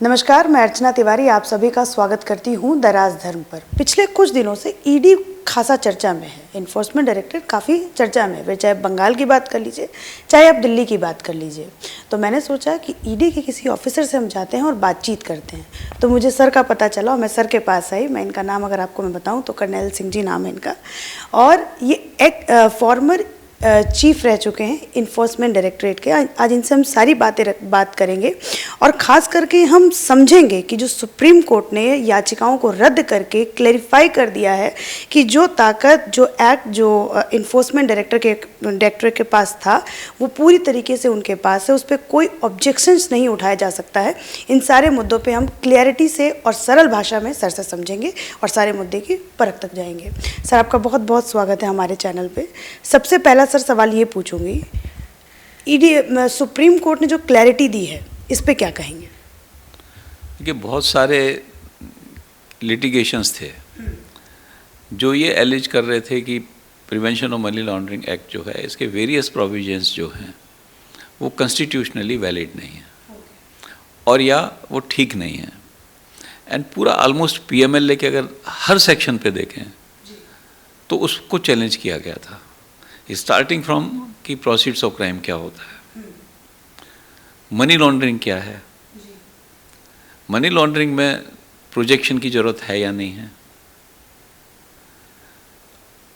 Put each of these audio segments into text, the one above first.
नमस्कार, मैं अर्चना तिवारी आप सभी का स्वागत करती हूं दराज धर्म पर। पिछले कुछ दिनों से ईडी खासा चर्चा में है, इन्फोर्समेंट डायरेक्टरेट काफ़ी चर्चा में है, चाहे बंगाल की बात कर लीजिए, चाहे आप दिल्ली की बात कर लीजिए। तो मैंने सोचा कि ईडी के किसी ऑफिसर से हम जाते हैं और बातचीत करते हैं। तो मुझे सर का पता चला और मैं सर के पास आई। मैं इनका नाम अगर आपको मैं बताऊँ तो कर्नैल सिंह जी नाम है इनका, और ये एक फॉर्मर चीफ रह चुके हैं इन्फोर्समेंट डायरेक्टरेट के। आज इनसे हम सारी बात करेंगे और ख़ास करके हम समझेंगे कि जो सुप्रीम कोर्ट ने याचिकाओं को रद्द करके क्लैरिफाई कर दिया है कि जो ताकत, जो एक्ट, जो इन्फोर्समेंट डायरेक्टरेट के पास था वो पूरी तरीके से उनके पास है, उस पर कोई ऑब्जेक्शंस नहीं उठाया जा सकता है। इन सारे मुद्दों पे हम क्लैरिटी से और सरल भाषा में सर से समझेंगे और सारे मुद्दे की परख तक जाएंगे। सर, आपका बहुत बहुत स्वागत है हमारे चैनल पे। सबसे पहला सर सवाल ये पूछूंगी, ईडी सुप्रीम कोर्ट ने जो क्लैरिटी दी है इस पे क्या कहेंगे? देखिए, बहुत सारे लिटिगेशंस थे जो ये एलिज कर रहे थे कि prevention of money laundering act जो है, इसके वेरियस प्रोविजंस जो हैं वो कॉन्स्टिट्यूशनली वैलिड नहीं है और या वो ठीक नहीं है। एंड पूरा ऑलमोस्ट पीएमएलए के अगर हर सेक्शन पे देखें तो उसको चैलेंज किया गया था, स्टार्टिंग फ्रॉम कि प्रोसीड्स ऑफ क्राइम क्या होता है, मनी लॉन्ड्रिंग क्या है, मनी लॉन्ड्रिंग में प्रोजेक्शन की ज़रूरत है या नहीं है,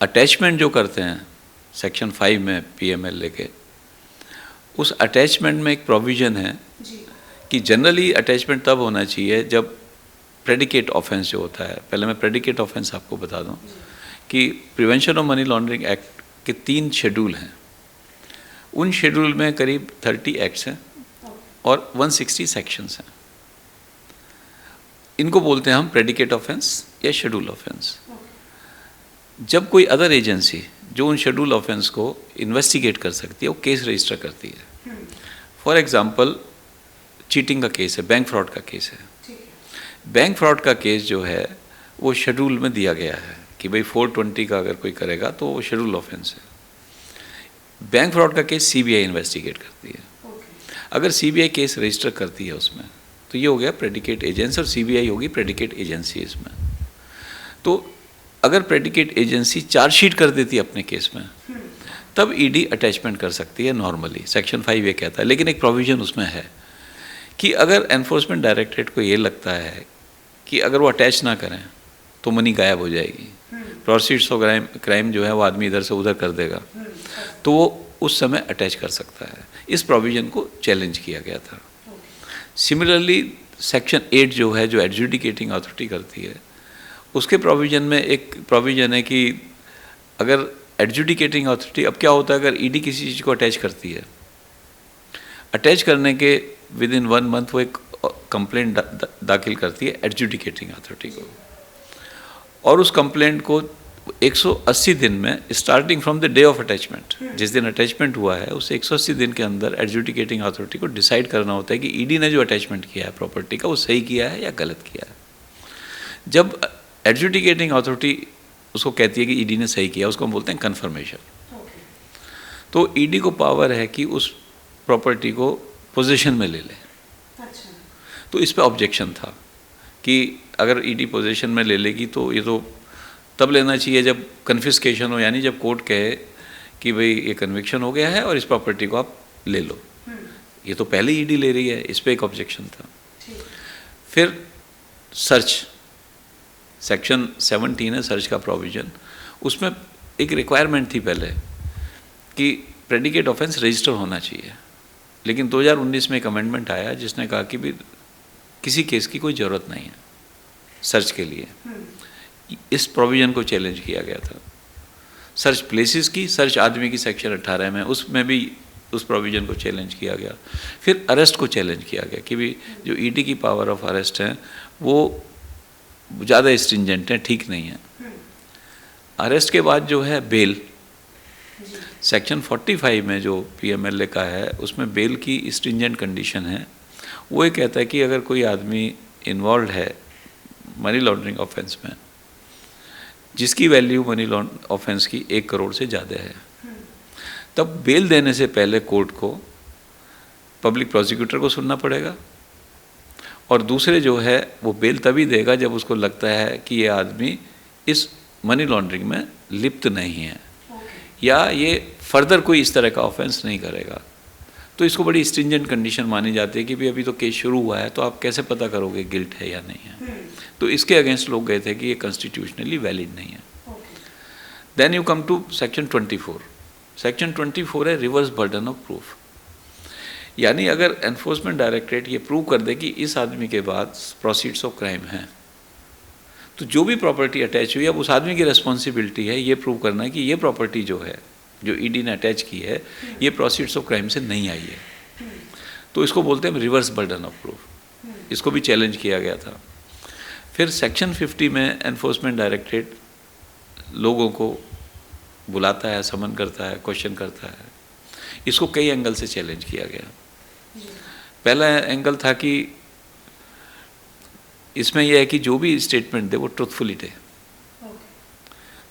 अटैचमेंट जो करते हैं सेक्शन 5 में पीएमएलए के, उस अटैचमेंट में एक प्रोविज़न है कि जनरली अटैचमेंट तब होना चाहिए जब प्रेडिकेट ऑफेंस जो होता है। पहले मैं प्रेडिकेट ऑफेंस आपको बता दूं कि prevention of money laundering act के 3 शेड्यूल हैं। उन शेड्यूल में करीब 30 एक्ट्स हैं और 160 सेक्शंस हैं। इनको बोलते हैं हम प्रेडिकेट ऑफेंस या शेड्यूल ऑफेंस। जब कोई अदर एजेंसी जो उन शेड्यूल ऑफेंस को इन्वेस्टिगेट कर सकती है, वो केस रजिस्टर करती है। फॉर एग्जांपल, चीटिंग का केस है, बैंक फ्रॉड का केस है। बैंक फ्रॉड का केस जो है वो शेड्यूल में दिया गया है कि भाई 420 का अगर कोई करेगा तो वो शेड्यूल ऑफेंस है। बैंक फ्रॉड का केस सीबीआई इन्वेस्टिगेट करती है। अगर सीबीआई केस रजिस्टर करती है उसमें, तो ये हो गया प्रेडिकेट एजेंसी और सीबीआई होगी प्रेडिकेट एजेंसी इसमें। तो अगर प्रेडिकेट एजेंसी चार्जशीट कर देती है अपने केस में, तब ईडी अटैचमेंट कर सकती है नॉर्मली, सेक्शन 5 ये कहता है। लेकिन एक प्रोविज़न उसमें है कि अगर एनफोर्समेंट डायरेक्टरेट को ये लगता है कि अगर वो अटैच ना करें तो मनी गायब हो जाएगी, प्रोसीड्स ऑफ क्राइम जो है वो आदमी इधर से उधर कर देगा, तो वो उस समय अटैच कर सकता है। इस प्रोविज़न को चैलेंज किया गया था। सिमिलरली सेक्शन 8 जो है, जो एडजुडिकेटिंग अथॉरिटी करती है, उसके प्रोविज़न में एक प्रोविज़न है कि अगर एडजुडिकेटिंग अथॉरिटी, अब क्या होता है अगर ईडी किसी चीज़ को अटैच करती है, अटैच करने के विद इन 1 मंथ वो एक कंप्लेंट दाखिल करती है एडजुडिकेटिंग अथॉरिटी को, और उस कंप्लेंट को 180 दिन में starting from the day of attachment, जिस दिन अटैचमेंट हुआ है उस 180 दिन के अंदर एडजुडिकेटिंग अथॉरिटी को डिसाइड करना होता है कि ईडी ने जो अटैचमेंट किया है प्रॉपर्टी का वो सही किया है या गलत किया है। जब एडजुडिकेटिंग अथॉरिटी उसको कहती है कि ईडी ने सही किया, उसको हम बोलते हैं कन्फर्मेशन। तो ईडी को पावर है कि उस प्रॉपर्टी को पोजीशन में ले ले। तो इस पे ऑब्जेक्शन था कि अगर ईडी पोजीशन में ले लेगी तो ये तो तब लेना चाहिए जब कन्फिस्केशन हो, यानी जब कोर्ट कहे कि भाई ये कन्विक्शन हो गया है और इस प्रॉपर्टी को आप ले लो। ये तो पहले ईडी ले रही है, इस पे एक ऑब्जेक्शन था। फिर सर्च, सेक्शन 17 है सर्च का प्रोविज़न, उसमें एक रिक्वायरमेंट थी पहले कि प्रेडिकेट ऑफेंस रजिस्टर होना चाहिए, लेकिन 2019 में एक अमेंडमेंट आया जिसने कहा कि भी किसी केस की कोई ज़रूरत नहीं है सर्च के लिए। इस प्रोविज़न को चैलेंज किया गया था। सर्च प्लेसेस की, सर्च आदमी की सेक्शन 18 में, उसमें भी उस प्रोविज़न को चैलेंज किया गया। फिर अरेस्ट को चैलेंज किया गया कि भी जो ईडी की पावर ऑफ अरेस्ट है वो ज़्यादा स्ट्रिंजेंट है, ठीक नहीं है। अरेस्ट के बाद जो है बेल, सेक्शन 45 में जो पीएमएलए का है उसमें बेल की स्ट्रिंजेंट कंडीशन है। वो ये कहता है कि अगर कोई आदमी इन्वॉल्व है मनी लॉन्ड्रिंग ऑफेंस में जिसकी वैल्यू मनी लॉन्ड्रिंग ऑफेंस की 1 करोड़ से ज़्यादा है, तब बेल देने से पहले कोर्ट को पब्लिक प्रोसिक्यूटर को सुनना पड़ेगा और दूसरे जो है वो बेल तभी देगा जब उसको लगता है कि ये आदमी इस मनी लॉन्ड्रिंग में लिप्त नहीं है या ये फर्दर कोई इस तरह का ऑफेंस नहीं करेगा। तो इसको बड़ी स्ट्रिंजेंट कंडीशन मानी जाती है कि भाई अभी तो केस शुरू हुआ है, तो आप कैसे पता करोगे गिल्ट है या नहीं है। तो इसके अगेंस्ट लोग गए थे कि ये कॉन्स्टिट्यूशनली वैलिड नहीं है। Then you come to section 24। Section 24 है रिवर्स बर्डन ऑफ प्रूफ, यानी अगर एनफोर्समेंट डायरेक्टरेट ये प्रूव कर दे कि इस आदमी के बाद प्रोसीड्स ऑफ क्राइम हैं, तो जो भी प्रॉपर्टी अटैच हुई है अब उस आदमी की रिस्पॉन्सिबिलिटी है ये प्रूव करना है कि ये प्रॉपर्टी जो है जो ईडी ने अटैच की है ये प्रोसीड्स ऑफ क्राइम से नहीं आई है। तो इसको बोलते हैं रिवर्स बर्डन ऑफ प्रूफ। इसको भी चैलेंज किया गया था। फिर सेक्शन 50 में एनफोर्समेंट डायरेक्टरेट लोगों को बुलाता है, समन करता है, क्वेश्चन करता है। इसको कई एंगल से चैलेंज किया गया। पहला एंगल था कि इसमें यह है कि जो भी स्टेटमेंट दे वो ट्रुथफुली दे।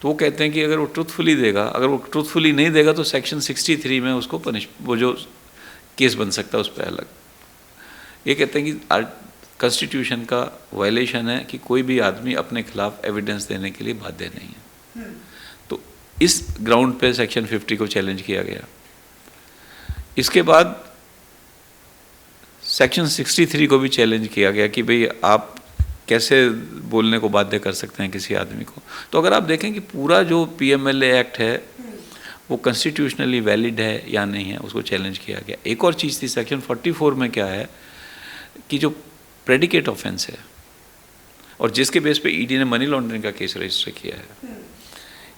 तो वो कहते हैं कि अगर वो ट्रुथफुली देगा, अगर वो ट्रुथफुली नहीं देगा तो सेक्शन 63 में उसको वो जो केस बन सकता है उस पर अलग। ये कहते हैं कि कॉन्स्टिट्यूशन का वायलेशन है कि कोई भी आदमी अपने खिलाफ एविडेंस देने के लिए बाध्य नहीं है। तो इस ग्राउंड पे सेक्शन 50 को चैलेंज किया गया। इसके बाद सेक्शन 63 को भी चैलेंज किया गया कि भाई आप कैसे बोलने को बाध्य कर सकते हैं किसी आदमी को। तो अगर आप देखें कि पूरा जो पीएमएलए एक्ट है वो कॉन्स्टिट्यूशनली वैलिड है या नहीं है, उसको चैलेंज किया गया। एक और चीज़ थी सेक्शन 44 में क्या है कि जो प्रेडिकेट ऑफेंस है और जिसके बेस पे ईडी ने मनी लॉन्ड्रिंग का केस रजिस्टर किया है,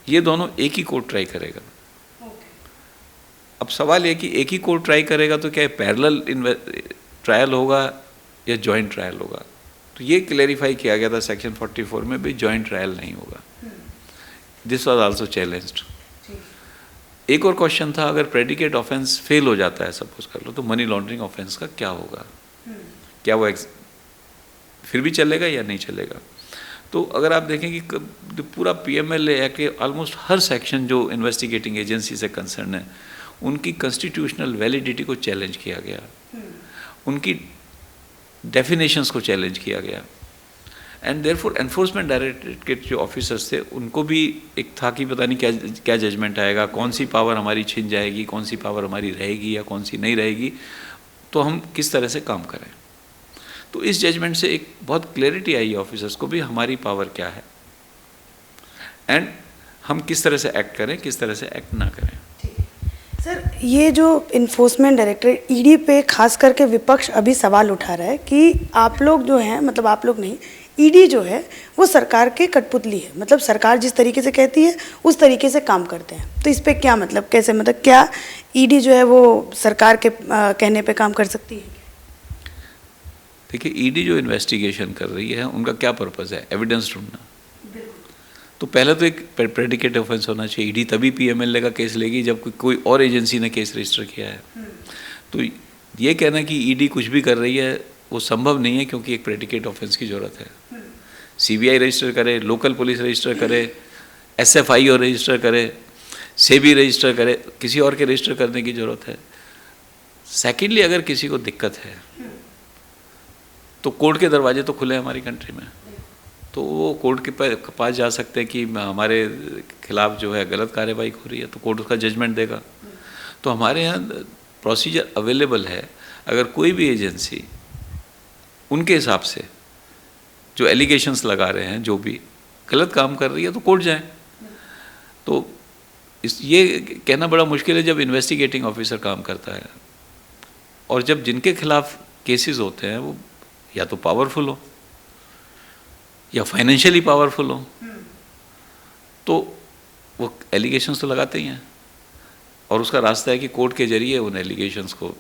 ये दोनों एक ही कोर्ट ट्राई करेगा। अब सवाल ये कि एक ही कोर्ट ट्राई करेगा तो क्या पैरेलल ट्रायल होगा या जॉइंट ट्रायल होगा। तो ये क्लैरिफाई किया गया था सेक्शन 44 में भी जॉइंट ट्रायल नहीं होगा। This was also challenged. एक और क्वेश्चन था अगर प्रेडिकेट ऑफेंस फेल हो जाता है सपोज कर लो तो मनी लॉन्ड्रिंग ऑफेंस का क्या होगा, क्या वो फिर भी चलेगा या नहीं चलेगा। तो अगर आप देखें कि पूरा पीएमएलए एक्ट के ऑलमोस्ट हर सेक्शन जो इन्वेस्टिगेटिंग एजेंसी से कंसर्न है उनकी कॉन्स्टिट्यूशनल वैलिडिटी को चैलेंज किया गया, उनकी डेफिनेशंस को चैलेंज किया गया। एंड देयरफॉर एनफोर्समेंट डायरेक्टरेट के जो ऑफिसर्स थे उनको भी एक था कि पता नहीं क्या क्या जजमेंट आएगा, कौन सी पावर हमारी छिन जाएगी, कौन सी पावर हमारी रहेगी या कौन सी नहीं रहेगी, तो हम किस तरह से काम करें। तो इस जजमेंट से एक बहुत क्लैरिटी आई ऑफिसर्स को भी हमारी पावर क्या है एंड हम किस तरह से एक्ट करें, किस तरह से एक्ट ना करें। सर, ये जो इन्फोर्समेंट डायरेक्टरेट ईडी पे खास करके विपक्ष अभी सवाल उठा रहा है कि आप लोग जो हैं, मतलब आप लोग नहीं, ईडी जो है वो सरकार के कठपुतली है, मतलब सरकार जिस तरीके से कहती है उस तरीके से काम करते हैं। तो इस पे क्या मतलब, कैसे, मतलब क्या ईडी जो है वो सरकार के कहने पे काम कर सकती है? देखिए, ईडी जो इन्वेस्टिगेशन कर रही है उनका क्या पर्पज़ है, एविडेंस ढूंढना। तो पहले तो एक प्रेडिकेट ऑफेंस होना चाहिए। ईडी तभी पीएमएलए का केस लेगी जब कोई और एजेंसी ने केस रजिस्टर किया है। तो ये कहना कि ईडी कुछ भी कर रही है वो संभव नहीं है, क्योंकि एक प्रेडिकेट ऑफेंस की ज़रूरत है। सीबीआई रजिस्टर करे, लोकल पुलिस रजिस्टर करे, एसएफआईओ रजिस्टर करे, सेबी रजिस्टर करे, किसी और के रजिस्टर करने की ज़रूरत है। सेकेंडली, अगर किसी को दिक्कत है तो कोर्ट के दरवाजे तो खुले हैं हमारी कंट्री में, तो वो कोर्ट के पास जा सकते हैं कि हमारे खिलाफ जो है गलत कार्रवाई हो रही है, तो कोर्ट उसका जजमेंट देगा। तो हमारे यहाँ प्रोसीजर अवेलेबल है। अगर कोई भी एजेंसी उनके हिसाब से जो एलिगेशंस लगा रहे हैं, जो भी गलत काम कर रही है, तो कोर्ट जाए। तो ये कहना बड़ा मुश्किल है जब इन्वेस्टिगेटिंग ऑफिसर काम करता है और जब जिनके खिलाफ केसेस होते हैं वो या तो पावरफुल हो या फाइनेंशियली पावरफुल हो, तो वो एलिगेशंस तो लगाते ही हैं और उसका रास्ता है कि कोर्ट के जरिए उन एलिगेशंस को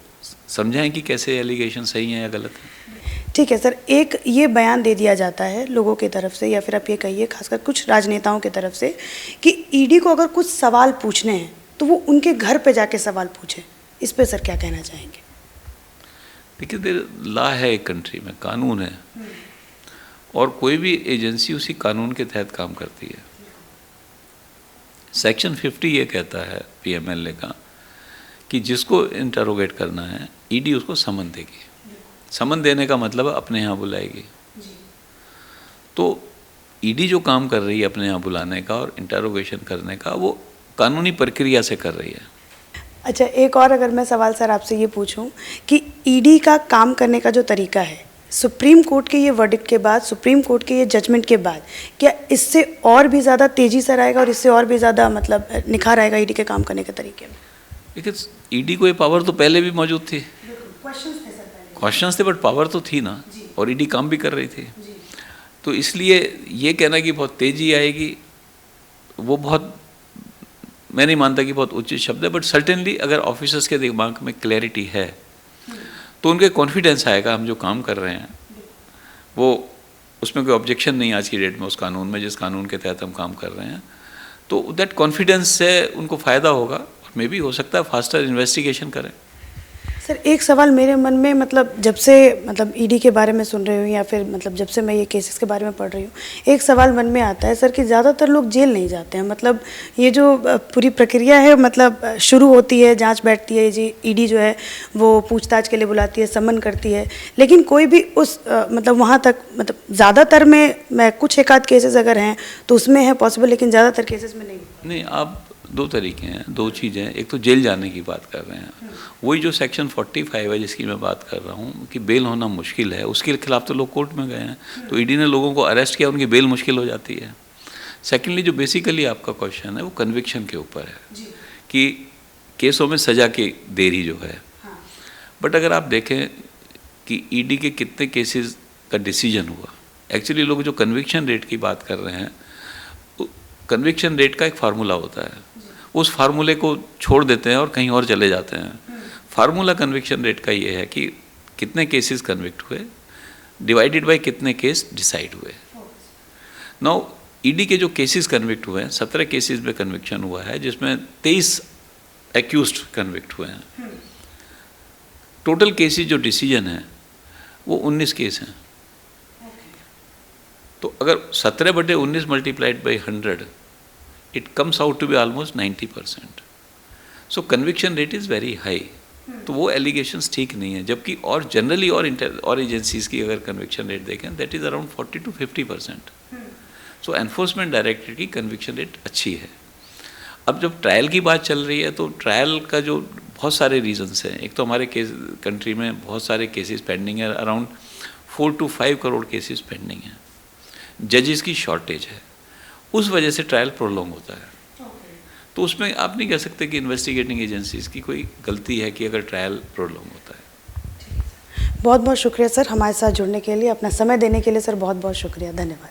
समझाएं कि कैसे एलिगेशन सही हैं या गलत हैं। ठीक है सर, एक ये बयान दे दिया जाता है लोगों की तरफ से, या फिर आप ये कहिए खासकर कुछ राजनेताओं की तरफ से, कि ईडी को अगर कुछ सवाल पूछने हैं तो वो उनके घर पे जाके सवाल पूछे। इस पे सर क्या कहना चाहेंगे? देखिए, लॉ है एक कंट्री में, कानून है और कोई भी एजेंसी उसी कानून के तहत काम करती है। सेक्शन 50 ये कहता है पीएमएलए का कि जिसको इंटरोगेट करना है ईडी उसको समन देगी। समन देने का मतलब अपने यहाँ बुलाएगी। तो ईडी जो काम कर रही है अपने यहाँ बुलाने का और इंटरोगेशन करने का, वो कानूनी प्रक्रिया से कर रही है। अच्छा, एक और अगर मैं सवाल सर आपसे ये पूछूं कि ईडी का काम करने का जो तरीका है, सुप्रीम कोर्ट के ये वर्डिक्ट के बाद, सुप्रीम कोर्ट के ये जजमेंट के बाद, क्या इससे और भी ज़्यादा तेज़ी से आएगा और इससे और भी ज़्यादा मतलब निखार आएगा ईडी के काम करने के तरीके में? लेकिन ईडी को ये पावर तो पहले भी मौजूद थी, क्वेश्चंस थे, बट पावर तो थी ना, और ईडी काम भी कर रही थी। तो इसलिए ये कहना कि बहुत तेज़ी आएगी, वो बहुत, मैं नहीं मानता कि बहुत उचित शब्द है, बट सर्टेनली अगर ऑफिसर्स के दिमाग में क्लैरिटी है तो उनके कॉन्फिडेंस आएगा हम जो काम कर रहे हैं वो, उसमें कोई ऑब्जेक्शन नहीं आज की डेट में उस कानून में, जिस कानून के तहत हम काम कर रहे हैं। तो दैट कॉन्फिडेंस से उनको फ़ायदा होगा और मे भी हो सकता है फास्टर इन्वेस्टिगेशन करें। सर, एक सवाल मेरे मन में, मतलब जब से मतलब ईडी के बारे में सुन रही हूँ या फिर मतलब जब से मैं ये केसेस के बारे में पढ़ रही हूँ, एक सवाल मन में आता है सर कि ज़्यादातर लोग जेल नहीं जाते हैं। मतलब ये जो पूरी प्रक्रिया है, मतलब शुरू होती है, जांच बैठती है, जी ईडी जो है वो पूछताछ के लिए बुलाती है, समन करती है, लेकिन कोई भी उस मतलब वहाँ तक, मतलब ज़्यादातर में, मैं कुछ एक आध केसेस अगर हैं तो उसमें है पॉसिबल, लेकिन ज़्यादातर केसेस में नहीं। आप दो तरीके हैं, दो चीज़ें हैं। एक तो जेल जाने की बात कर रहे हैं, वही जो सेक्शन 45 है जिसकी मैं बात कर रहा हूँ कि बेल होना मुश्किल है, उसके खिलाफ तो लोग कोर्ट में गए हैं, तो ईडी ने लोगों को अरेस्ट किया, उनकी बेल मुश्किल हो जाती है। सेकेंडली जो बेसिकली आपका क्वेश्चन है वो कन्विक्शन के ऊपर है कि केसों में सज़ा की देरी जो है। बट अगर आप देखें कि ईडी के कितने केसेस का डिसीजन हुआ, एक्चुअली लोग जो कन्विक्शन रेट की बात कर रहे हैं, कन्विक्शन रेट का एक फार्मूला होता है, उस फार्मूले को छोड़ देते हैं और कहीं और चले जाते हैं। फार्मूला कन्विक्शन रेट का ये है कि कितने केसेस कन्विक्ट हुए डिवाइडेड बाय कितने केस डिसाइड हुए। नाउ ईडी के जो केसेस कन्विक्ट हुए हैं, 17 केसेस में कन्विक्शन हुआ है, जिसमें 23 एक्यूज्ड कन्विक्ट हुए हैं। टोटल केसेस जो डिसीजन है वो 19 केस हैं। तो अगर 17/19 multiplied by 100, it comes out to be almost 90%। So conviction rate is very high. तो वो एलिगेशंस ठीक नहीं है, जबकि और जनरली और एजेंसीज की अगर कन्विक्शन रेट देखें that is around 40 to 50%। So enforcement directorate की कन्विक्शन रेट अच्छी है। अब जब ट्रायल की बात चल रही है तो ट्रायल का जो बहुत सारे रीजंस हैं, एक तो हमारे केस कंट्री में बहुत सारे केसेस पेंडिंग है, around 4 to 5 crore cases pending हैं। जजेस की शॉर्टेज है, उस वजह से ट्रायल प्रोलॉन्ग होता है। तो उसमें आप नहीं कह सकते कि इन्वेस्टिगेटिंग एजेंसीज की कोई गलती है कि अगर ट्रायल प्रोलॉन्ग होता है। बहुत बहुत शुक्रिया सर हमारे साथ जुड़ने के लिए, अपना समय देने के लिए सर बहुत बहुत शुक्रिया, धन्यवाद।